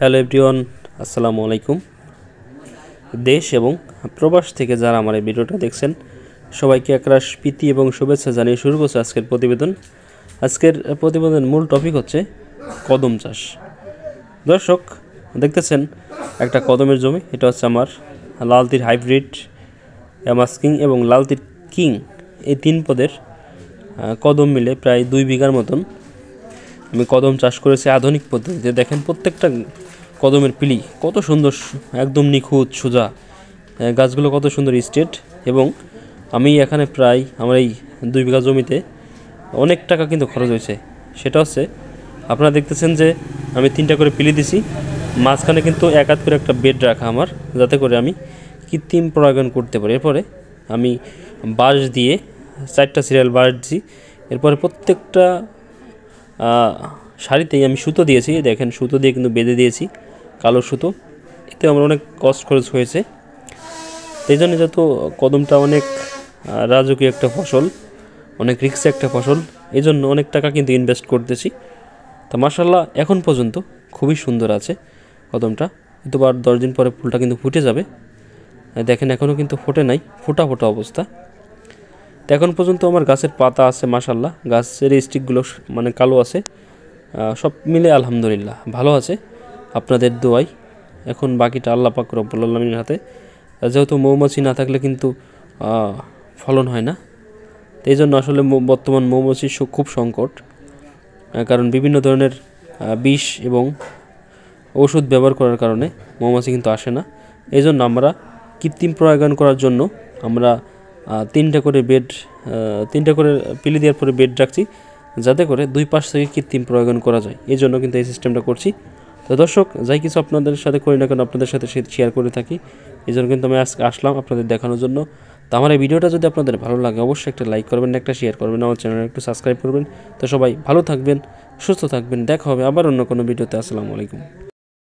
Hello everyone, আসসালামু আলাইকুম। দেশ এবং প্রবাস থেকে যারা আমার এই ভিডিওটা দেখছেন সবাইকে একরাশ প্রীতি এবং শুভেচ্ছা জানিয়ে শুরু করছে আজকের প্রতিবেদন। আজকের প্রতিবেদনের মূল টপিক হচ্ছে কদম চাষ। দর্শক দেখতেছেন একটা কদমের জমি, এটা হচ্ছে আমার লালতির হাইব্রিড মাস্কিং এবং লালতির কিং, এই তিন পদের কদম মিলে প্রায় 2 বিঘার মতন আমি কদম চাষ করেছি আধুনিক পদ্ধতিতে। দেখেন প্রত্যেকটা কদমের পিলি কত সুন্দর, একদম নিখুঁত সোজা, গাছগুলো কত সুন্দর স্ট্রেট। এবং আমি এখানে প্রায় আমার এই 2 বিঘা জমিতে অনেক টাকা কিন্তু খরচ হয়েছে। সেটা হচ্ছে আপনারা দেখতেছেন যে আমি 3টা করে পিলি দিছি, মাঝখানে কিন্তু এক হাত করে একটা বেড রাখা আমার, যাতে করে আমি কৃত্রিম পরাগায়ন করতে পারি। এরপরে আমি বাঁশ দিয়ে 4টা সিরিয়াল বাঁশ দিছি। এরপরে প্রত্যেকটা শাড়িতেই আমি সুতো দিয়েছি, দেখেন সুতো দিয়ে কিন্তু বেঁধে দিয়েছি, কালো সুতো। এতে আমার অনেক কষ্ট খরচ হয়েছে। এই জন্য যত কদমটা অনেক রাজকীয় একটা ফসল, অনেক রিস্কি একটা ফসল, এই জন্য অনেক টাকা কিন্তু ইনভেস্ট করতেছি। তা মাশাআল্লাহ এখন পর্যন্ত খুবই সুন্দর আছে কদমটা। কিন্তু 10 দিন পরে ফুলটা কিন্তু ফুটে যাবে। দেখেন এখনও কিন্তু ফোটে নাই, ফোটা ফোটা অবস্থা। তো এখন পর্যন্ত আমার গাছের পাতা আছে মাশাআল্লাহ, গাছের স্টিকগুলো মানে কালো আছে, সব মিলে আলহামদুলিল্লাহ ভালো আছে আপনাদের দোয়ায়। এখন বাকিটা আল্লাহ পাক রব্বুল আলামিনের হাতে। যেহেতু মৌমাছি না থাকলে কিন্তু ফলন হয় না, তো এই জন্য আসলে বর্তমান মৌমাছির খুব সংকট, কারণ বিভিন্ন ধরনের বিষ এবং ওষুধ ব্যবহার করার কারণে মৌমাছি কিন্তু আসে না। এই জন্য আমরা কৃত্রিম পরাগায়ন করার জন্য আমরা 3টা করে পিলি দেওয়ার পরে বেড রাখছি, যাতে করে 2 পাশ থেকে কৃত্রিম পরাগায়ন করা যায়। এই জন্য কিন্তু এই সিস্টেমটা করছি। তো দর্শক, যাই কিছু আপনাদের সাথে করি না কেন আপনাদের সাথে শেয়ার করে থাকি, এই জন্য কিন্তু আমি আজকে আসলাম আপনাদের দেখানোর জন্য। তো আমার এই ভিডিওটা যদি আপনাদের ভালো লাগে অবশ্যই একটা লাইক করবেন, একটা শেয়ার করবেন, আমার চ্যানেলে একটু সাবস্ক্রাইব করবেন। তো সবাই ভালো থাকবেন, সুস্থ থাকবেন, দেখা হবে আবার অন্য কোনো ভিডিওতে। আসসালামু আলাইকুম।